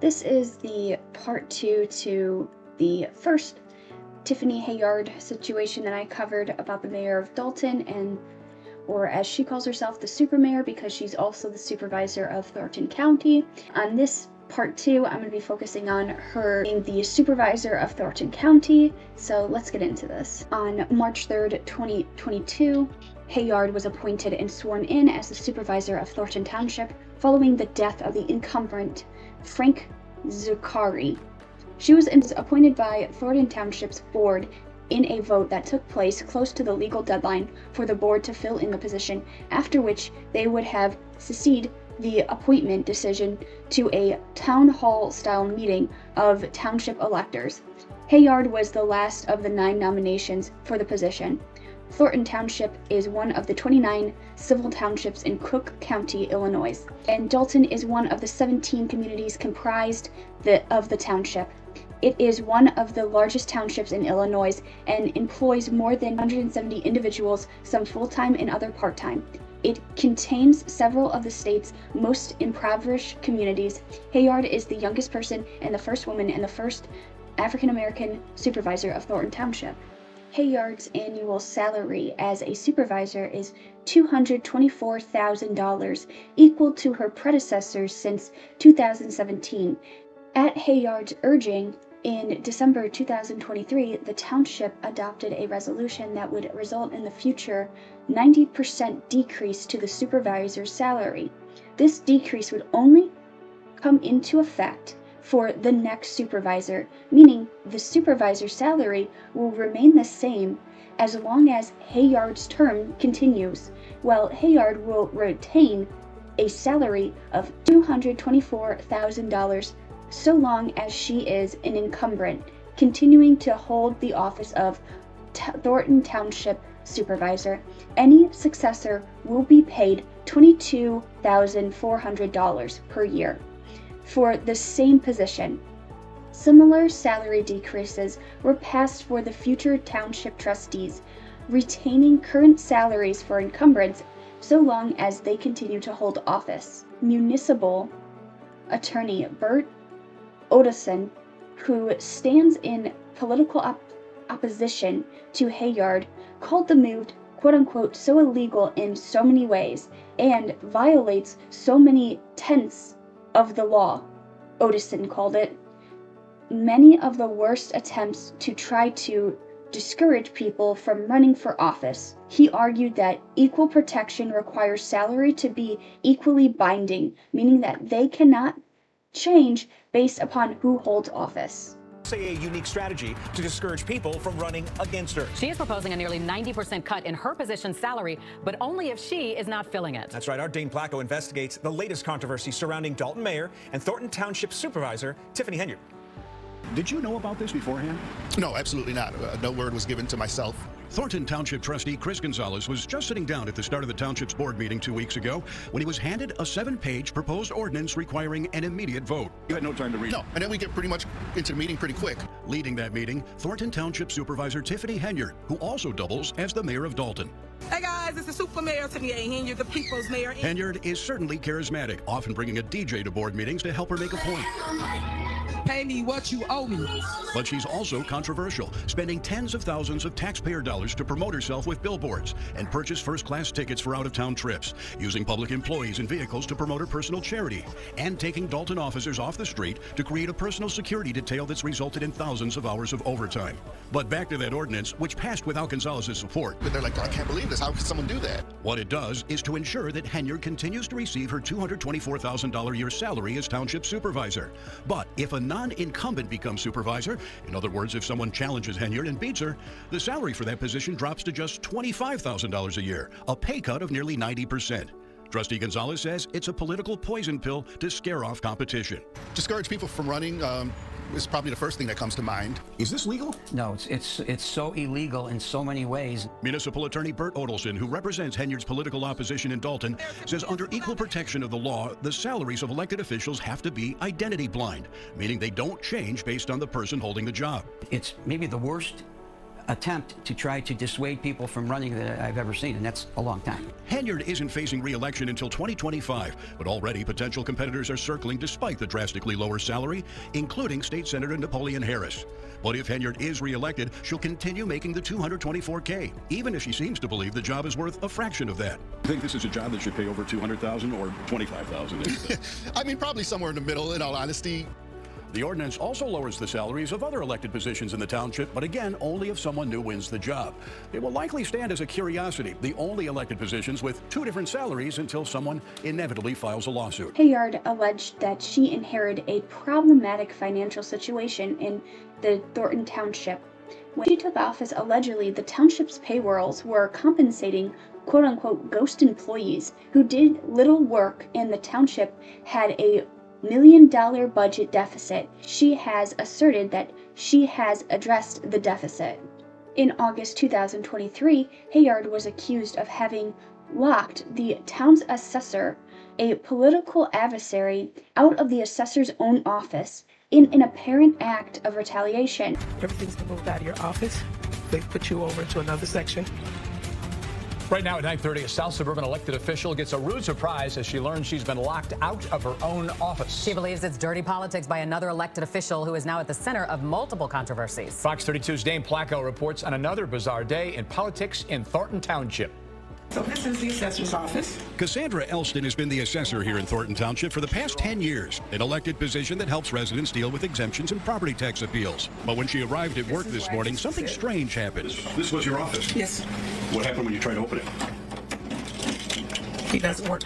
This is the part 2 to the first Tiffany Henyard situation that I covered about the mayor of Dalton, or as she calls herself, the super mayor, because she's also the supervisor of Thornton County. On this part 2, I'm going to be focusing on her being the supervisor of Thornton County, so let's get into this. On March 3rd, 2022, Henyard was appointed and sworn in as the supervisor of Thornton Township following the death of the incumbent Frank Zuccari. She was appointed by Thornton Township's board in a vote that took place close to the legal deadline for the board to fill in the position, after which they would have seceded the appointment decision to a town hall-style meeting of township electors. Henyard was the last of the 9 nominations for the position. Thornton Township is one of the 29 civil townships in Cook County, Illinois, and Dalton is one of the 17 communities comprised of the township. It is one of the largest townships in Illinois and employs more than 170 individuals, some full-time and other part-time. It contains several of the state's most impoverished communities. Henyard is the youngest person and the first woman and the first African-American supervisor of Thornton Township. Henyard's annual salary as a supervisor is $224,000, equal to her predecessors since 2017. At Henyard's urging, in December 2023, the township adopted a resolution that would result in the future 90% decrease to the supervisor's salary. This decrease would only come into effect for the next supervisor, meaning the supervisor's salary will remain the same as long as Henyard's term continues, while Henyard will retain a salary of $224,000 so long as she is an incumbent, continuing to hold the office of Thornton Township Supervisor. Any successor will be paid $22,400 per year for the same position. Similar salary decreases were passed for the future township trustees, retaining current salaries for incumbents so long as they continue to hold office. Municipal attorney Bert Odison, who stands in political opposition to Henyard, called the move quote-unquote so illegal in so many ways and violates so many tenets of the law, Odison called it. Many of the worst attempts to try to discourage people from running for office. He argued that equal protection requires salary to be equally binding, meaning that they cannot change based upon who holds office. Say a unique strategy to discourage people from running against her. She is proposing a nearly 90% cut in her position's salary, but only if she is not filling it. That's right. Our Dane Placco investigates the latest controversy surrounding Dalton Mayor and Thornton Township Supervisor Tiffany Henyard. Did you know about this beforehand? No, absolutely not. No word was given to myself. Thornton Township trustee Chris Gonzalez was just sitting down at the start of the township's board meeting 2 weeks ago when he was handed a 7-page proposed ordinance requiring an immediate vote. You had no time to read? No, and then we get pretty much into the meeting pretty quick. Leading that meeting, Thornton Township Supervisor Tiffany Henyard, who also doubles as the mayor of Dalton. Hey guys, it's the Super Mayor Tiffany Henyard, the People's Mayor. Henyard is certainly charismatic, often bringing a DJ to board meetings to help her make a point. Pay me what you owe me. But she's also controversial, spending tens of thousands of taxpayer dollars to promote herself with billboards and purchase first-class tickets for out-of-town trips, using public employees and vehicles to promote her personal charity, and taking Dalton officers off the street to create a personal security detail that's resulted in thousands of hours of overtime. But back to that ordinance, which passed without Gonzalez's support. But they're like, I can't believe this. How could someone do that? What it does is to ensure that Henyard continues to receive her $224,000 a year salary as township supervisor. But if a non-incumbent becomes supervisor, in other words, if someone challenges Henyard and beats her, the salary for that position drops to just $25,000 a year, a pay cut of nearly 90%. Trustee Gonzalez says it's a political poison pill to scare off competition. Discourage people from running is probably the first thing that comes to mind. Is this legal? No, it's so illegal in so many ways. Municipal Attorney Bert Odelson, who represents Henyard's political opposition in Dalton, says under equal protection of the law, the salaries of elected officials have to be identity blind, meaning they don't change based on the person holding the job. It's maybe the worst attempt to try to dissuade people from running that I've ever seen, and that's a long time. Henyard isn't facing re-election until 2025, but already potential competitors are circling despite the drastically lower salary, including State Senator Napoleon Harris. But if Henyard is re-elected, she'll continue making the $224K, even if she seems to believe the job is worth a fraction of that. I think this is a job that should pay over $200,000 or $25,000. I mean, probably somewhere in the middle, in all honesty. The ordinance also lowers the salaries of other elected positions in the township, but again, only if someone new wins the job. It will likely stand as a curiosity, the only elected positions with two different salaries until someone inevitably files a lawsuit. Henyard alleged that she inherited a problematic financial situation in the Thornton Township. When she took office, allegedly, the township's payrolls were compensating quote-unquote ghost employees who did little work, and the township had a $1 million budget deficit. She has asserted that she has addressed the deficit. In August 2023, Henyard was accused of having locked the town's assessor, a political adversary, out of the assessor's own office in an apparent act of retaliation. Everything's been moved out of your office. They put you over into another section. Right now at 9:30, a South Suburban elected official gets a rude surprise as she learns she's been locked out of her own office. She believes it's dirty politics by another elected official who is now at the center of multiple controversies. Fox 32's Dane Placco reports on another bizarre day in politics in Thornton Township. So this is the assessor's office. Cassandra Elston has been the assessor here in Thornton Township for the past 10 years, an elected position that helps residents deal with exemptions and property tax appeals. But when she arrived at work this morning, something strange happened. This was your office? Yes. What happened when you tried to open it? He doesn't work.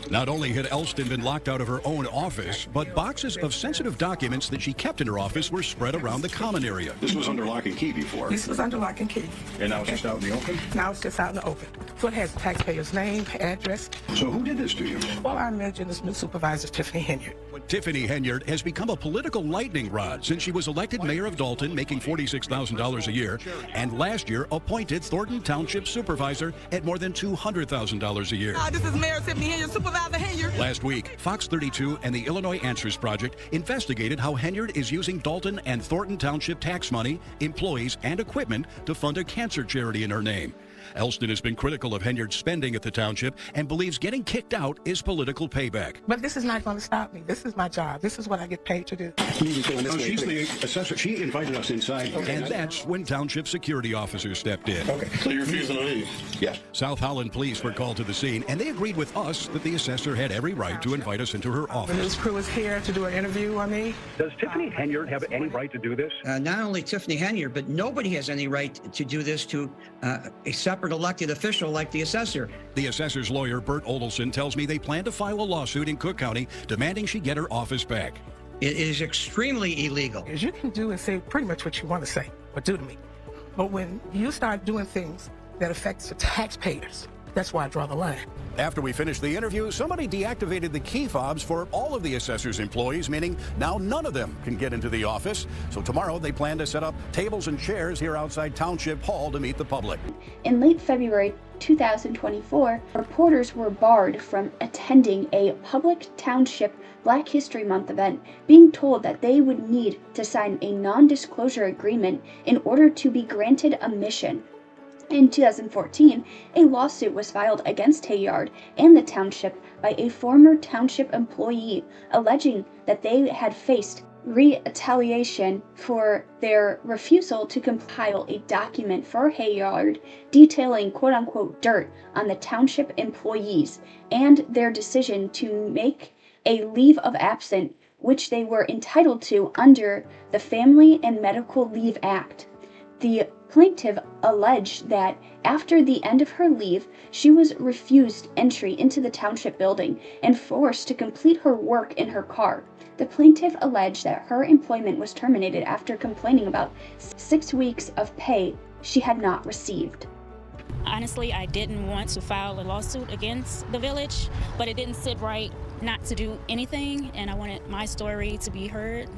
Not only had Elston been locked out of her own office, but boxes of sensitive documents that she kept in her office were spread around the common area. This was under lock and key before. This was under lock and key. And now it's just out in the open? Now it's just out in the open. So it has the taxpayer's name, address. So who did this to you? Well, I imagine this new supervisor, Tiffany Henyard. Tiffany Henyard has become a political lightning rod since she was elected mayor of Dalton, making $46,000 a year, and last year appointed Thornton Township supervisor at more than $200,000 a year. This is Mayor Tiffany Henyard, Supervisor Henyard. Last week, Fox 32 and the Illinois Answers Project investigated how Henyard is using Dalton and Thornton Township tax money, employees, and equipment to fund a cancer charity in her name. Elston has been critical of Henyard's spending at the township and believes getting kicked out is political payback. But this is not going to stop me. This is my job. This is what I get paid to do. She's the assessor. She invited us inside. Okay. And that's when township security officers stepped in. Okay. So you're refusing to leave? Yeah. South Holland police were called to the scene, and they agreed with us that the assessor had every right to invite us into her office. The news crew is here to do an interview on me. Does Tiffany Henyard have any right to do this? Not only Tiffany Henyard, but nobody has any right to do this to a separate elected official like the assessor. The assessor's lawyer, Bert Odelson, tells me they plan to file a lawsuit in Cook County demanding she get her office back. It is extremely illegal. You can do and say pretty much what you want to say or do to me. But when you start doing things that affects the taxpayers, that's why I draw the line. After we finished the interview, somebody deactivated the key fobs for all of the assessor's employees, meaning now none of them can get into the office. So tomorrow they plan to set up tables and chairs here outside Township Hall to meet the public. In late February 2024, reporters were barred from attending a public township Black History Month event, being told that they would need to sign a non-disclosure agreement in order to be granted admission. In 2014, a lawsuit was filed against Henyard and the township by a former township employee, alleging that they had faced retaliation for their refusal to compile a document for Henyard detailing quote-unquote dirt on the township employees and their decision to make a leave of absence, which they were entitled to under the Family and Medical Leave Act. The plaintiff alleged that after the end of her leave, she was refused entry into the township building and forced to complete her work in her car. The plaintiff alleged that her employment was terminated after complaining about 6 weeks of pay she had not received. Honestly, I didn't want to file a lawsuit against the village, but it didn't sit right not to do anything, and I wanted my story to be heard.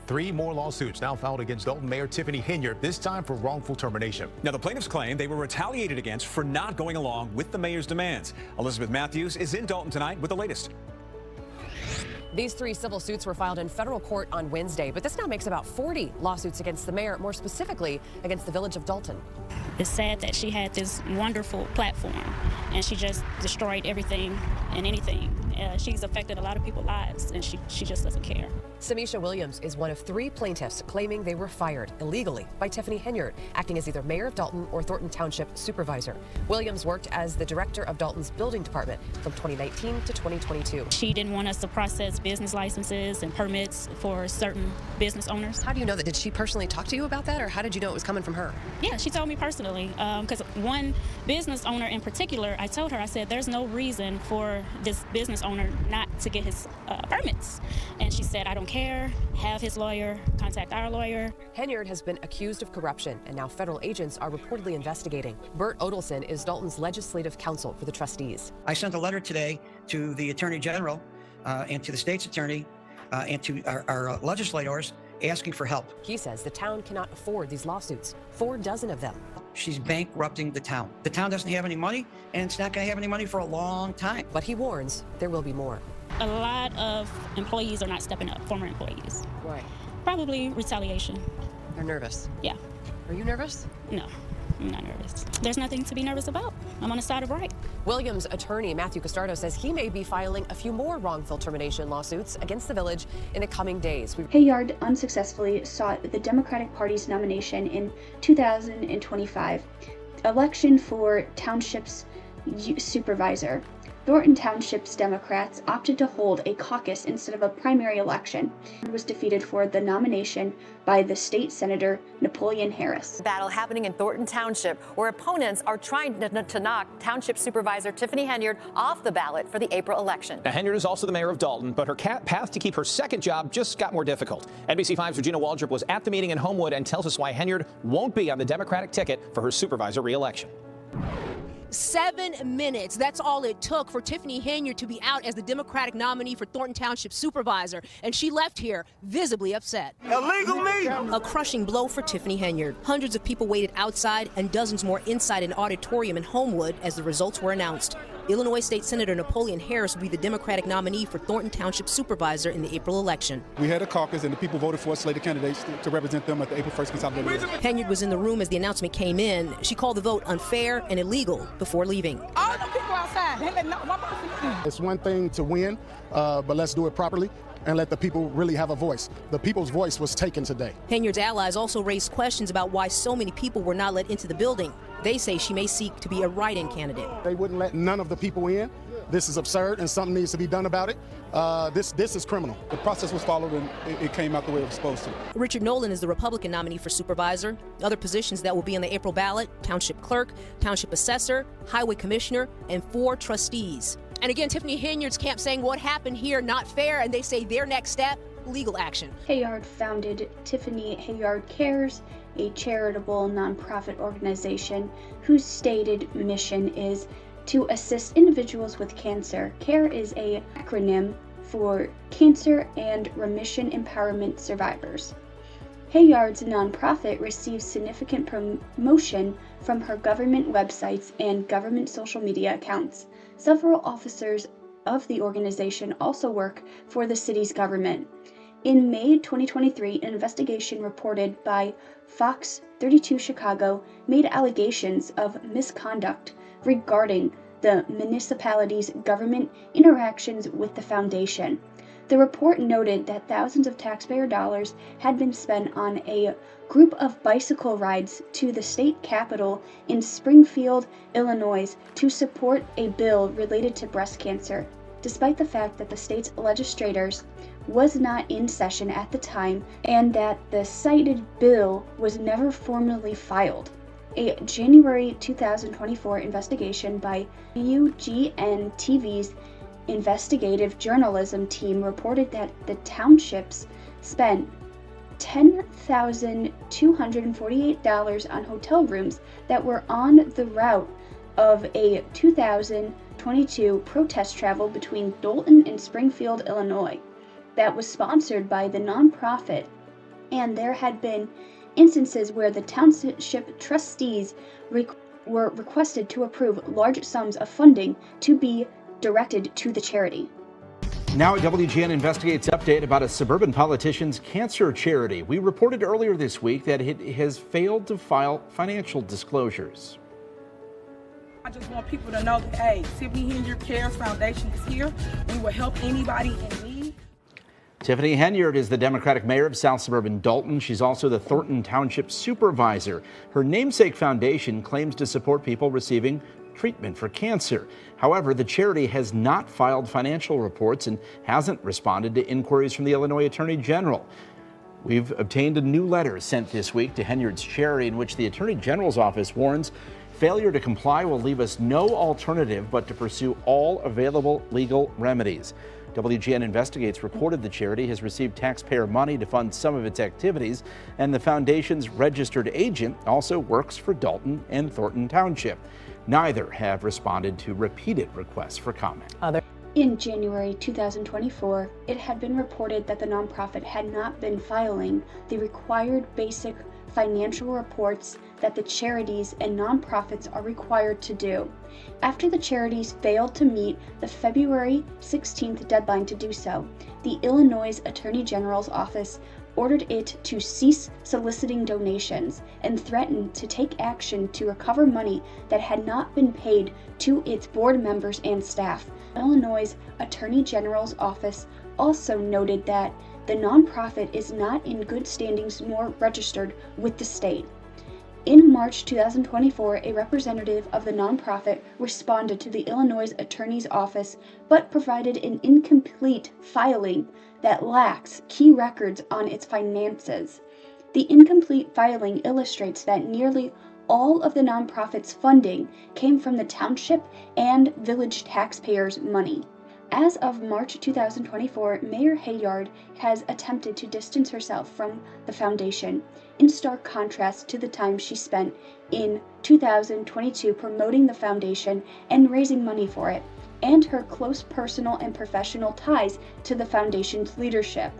3 more lawsuits now filed against Dalton Mayor Tiffany Henyard, this time for wrongful termination. Now, the plaintiffs claim they were retaliated against for not going along with the mayor's demands. Elizabeth Matthews is in Dalton tonight with the latest. These 3 civil suits were filed in federal court on Wednesday, but this now makes about 40 lawsuits against the mayor, more specifically against the village of Dalton. It's sad that she had this wonderful platform and she just destroyed everything and anything. She's affected a lot of people's lives and she just doesn't care. Samisha Williams is one of 3 plaintiffs claiming they were fired illegally by Tiffany Henyard, acting as either mayor of Dalton or Thornton Township supervisor. Williams worked as the director of Dalton's building department from 2019 to 2022. She didn't want us to process business licenses and permits for certain business owners. How do you know that? Did she personally talk to you about that, or how did you know it was coming from her? Yeah, she told me personally, because one business owner in particular, I told her, I said, there's no reason for this business owner not to get his permits. And she said, I don't care, have his lawyer, contact our lawyer. Henyard has been accused of corruption, and now federal agents are reportedly investigating. Bert Odelson is Dalton's legislative counsel for the trustees. I sent a letter today to the Attorney General and to the state's attorney and to our legislators asking for help. He says the town cannot afford these lawsuits, 4 dozen of them. She's bankrupting the town. The town doesn't have any money, and it's not going to have any money for a long time. But he warns there will be more. A lot of employees are not stepping up, former employees. Why? Probably retaliation. They're nervous. Yeah. Are you nervous? No, I'm not nervous. There's nothing to be nervous about. I'm on the side of right. Williams' attorney, Matthew Costardo, says he may be filing a few more wrongful termination lawsuits against the village in the coming days. Henyard unsuccessfully sought the Democratic Party's nomination in 2025 election for Township's supervisor. Thornton Township's Democrats opted to hold a caucus instead of a primary election. He was defeated for the nomination by the state senator Napoleon Harris. Battle happening in Thornton Township, where opponents are trying to knock Township Supervisor Tiffany Henyard off the ballot for the April election. Now, Henyard is also the mayor of Dalton, but her path to keep her second job just got more difficult. NBC5's Regina Waldrop was at the meeting in Homewood and tells us why Henyard won't be on the Democratic ticket for her supervisor re-election. 7 minutes. That's all it took for Tiffany Henyard to be out as the Democratic nominee for Thornton Township supervisor, and she left here visibly upset. Illegal me! A crushing blow for Tiffany Henyard. Hundreds of people waited outside and dozens more inside an auditorium in Homewood as the results were announced. Illinois State Senator Napoleon Harris will be the Democratic nominee for Thornton Township supervisor in the April election. We had a caucus and the people voted for slated candidates to represent them at the April 1st consolidated election. Henyard was in the room as the announcement came in. She called the vote unfair and illegal before leaving. All the people outside, they let one person in. It's one thing to win, but let's do it properly and let the people really have a voice. The people's voice was taken today. Henyard's allies also raised questions about why so many people were not let into the building. They say she may seek to be a write-in candidate. They wouldn't let none of the people in. This is absurd and something needs to be done about it. This is criminal. The process was followed and it came out the way it was supposed to. Richard Nolan is the Republican nominee for supervisor. Other positions that will be on the April ballot: township clerk, township assessor, highway commissioner, and 4 trustees. And again, Tiffany Henyard's camp saying what happened here not fair, and they say their next step, legal action. Henyard founded Tiffany Henyard Cares, a charitable nonprofit organization whose stated mission is to assist individuals with cancer. CARE is an acronym for Cancer and Remission Empowerment Survivors. Henyard's nonprofit receives significant promotion from her government websites and government social media accounts. Several officers of the organization also work for the city's government. In May 2023, an investigation reported by Fox 32 Chicago made allegations of misconduct regarding the municipality's government interactions with the foundation. The report noted that thousands of taxpayer dollars had been spent on a group of bicycle rides to the state capitol in Springfield, Illinois, to support a bill related to breast cancer, despite the fact that the state's legislators was not in session at the time and that the cited bill was never formally filed. A January 2024 investigation by UGN TV's investigative journalism team reported that the townships spent $10,248 on hotel rooms that were on the route of a 2022 protest travel between Dalton and Springfield, Illinois, that was sponsored by the nonprofit, and there had been instances where the township trustees were requested to approve large sums of funding to be directed to the charity. Now a WGN Investigates update about a suburban politician's cancer charity. We reported earlier this week that it has failed to file financial disclosures. I just want people to know that, hey, Tiffany Henyard Cares Foundation is here. We will help anybody in need. Tiffany Henyard is the Democratic mayor of South Suburban Dalton. She's also the Thornton Township supervisor. Her namesake foundation claims to support people receiving treatment for cancer. However, the charity has not filed financial reports and hasn't responded to inquiries from the Illinois Attorney General. We've obtained a new letter sent this week to Henyard's charity in which the Attorney General's office warns failure to comply will leave us no alternative but to pursue all available legal remedies. WGN Investigates reported the charity has received taxpayer money to fund some of its activities, and the foundation's registered agent also works for Dalton and Thornton Township. Neither have responded to repeated requests for comment. In January 2024, it had been reported that the nonprofit had not been filing the required basic financial reports that the charities and nonprofits are required to do. After the charities failed to meet the February 16th deadline to do so, the Illinois Attorney General's office ordered it to cease soliciting donations and threatened to take action to recover money that had not been paid to its board members and staff. Illinois Attorney General's office also noted that the nonprofit is not in good standings nor registered with the state. In March 2024, a representative of the nonprofit responded to the Illinois Attorney's Office but provided an incomplete filing that lacks key records on its finances. The incomplete filing illustrates that nearly all of the nonprofit's funding came from the township and village taxpayers' money. As of March 2024, Mayor Henyard has attempted to distance herself from the foundation, in stark contrast to the time she spent in 2022 promoting the foundation and raising money for it, and her close personal and professional ties to the foundation's leadership.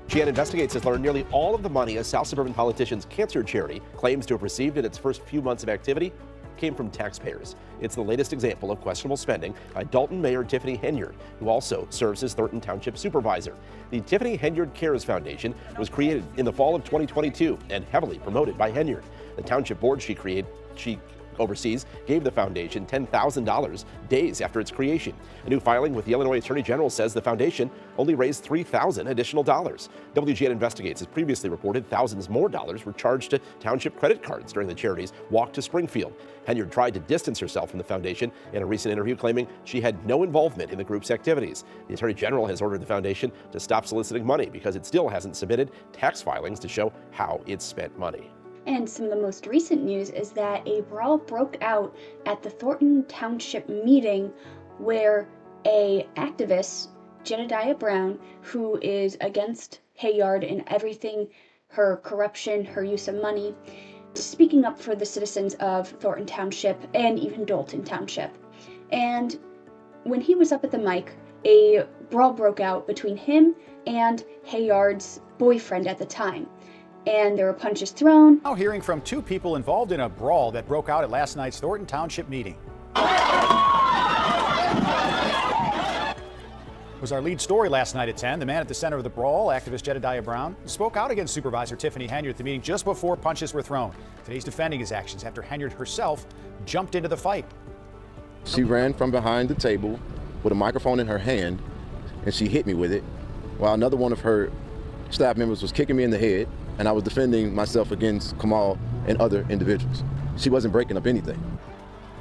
WGN Investigates has learned nearly all of the money a South Suburban politician's cancer charity claims to have received in its first few months of activity came from taxpayers. It's the latest example of questionable spending by Dalton Mayor Tiffany Henyard, who also serves as Thornton Township supervisor. The Tiffany Henyard Cares Foundation was created in the fall of 2022 and heavily promoted by Henyard. The township board she overseas gave the foundation $10,000 days after its creation. A new filing with the Illinois Attorney General says the foundation only raised $3,000 additional dollars. WGN Investigates has previously reported thousands more dollars were charged to township credit cards during the charity's walk to Springfield. Henyard tried to distance herself from the foundation in a recent interview, claiming she had no involvement in the group's activities. The Attorney General has ordered the foundation to stop soliciting money because it still hasn't submitted tax filings to show how it spent money. And some of the most recent news is that a brawl broke out at the Thornton Township meeting where a activist, Jedediah Brown, who is against Henyard and everything, her corruption, her use of money, speaking up for the citizens of Thornton Township and even Dalton Township. And when he was up at the mic, a brawl broke out between him and Henyard's boyfriend at the time. And there were punches thrown. Now hearing from two people involved in a brawl that broke out at last night's Thornton Township meeting. Was our lead story last night at 10. The man at the center of the brawl, activist Jedediah Brown, spoke out against Supervisor Tiffany Henyard at the meeting just before punches were thrown. Today he's defending his actions after Henyard herself jumped into the fight. She ran from behind the table with a microphone in her hand, and she hit me with it, while another one of her staff members was kicking me in the head, and I was defending myself against Kamal and other individuals. She wasn't breaking up anything.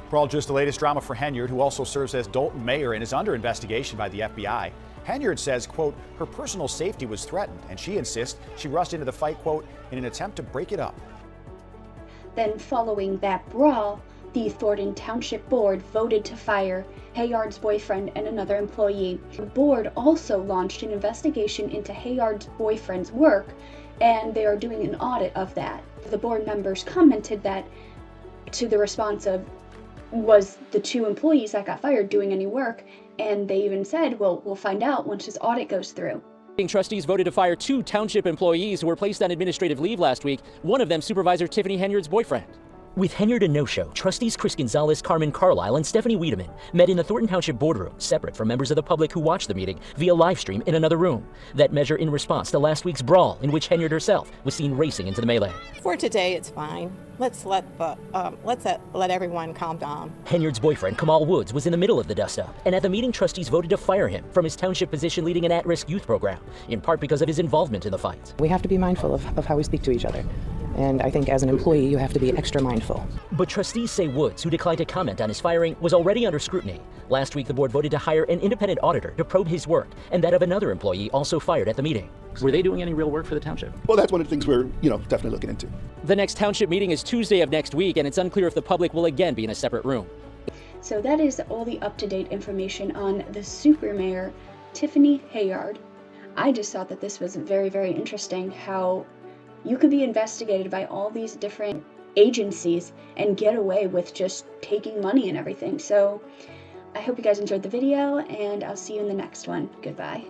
Brawl just the latest drama for Henyard, who also serves as Dalton mayor and is under investigation by the FBI. Henyard says, quote, her personal safety was threatened, and she insists she rushed into the fight, quote, in an attempt to break it up. Then following that brawl, the Thornton Township Board voted to fire Henyard's boyfriend and another employee. The board also launched an investigation into Henyard's boyfriend's work, and they are doing an audit of that. The board members commented that to the response of, was the two employees that got fired doing any work? And they even said, well, we'll find out once this audit goes through. Trustees voted to fire two township employees who were placed on administrative leave last week, one of them Supervisor Tiffany Henyard's boyfriend. With Henyard a no-show, trustees Chris Gonzalez, Carmen Carlisle, and Stephanie Wiedemann met in the Thornton Township boardroom, separate from members of the public who watched the meeting via live stream in another room. That measure in response to last week's brawl, in which Henyard herself was seen racing into the melee. For today, it's fine. Let's let everyone calm down. Henyard's boyfriend, Kamal Woods, was in the middle of the dust-up, and at the meeting, trustees voted to fire him from his township position leading an at-risk youth program, in part because of his involvement in the fight. We have to be mindful of how we speak to each other. And I think as an employee, you have to be extra mindful. But trustees say Woods, who declined to comment on his firing, was already under scrutiny. Last week, the board voted to hire an independent auditor to probe his work, and that of another employee also fired at the meeting. Were they doing any real work for the township? Well, that's one of the things we're, definitely looking into. The next township meeting is Tuesday of next week, and it's unclear if the public will again be in a separate room. So that is all the up-to-date information on the super mayor, Tiffany Henyard. I just thought that this was very, very interesting how you could be investigated by all these different agencies and get away with just taking money and everything. So I hope you guys enjoyed the video, and I'll see you in the next one. Goodbye.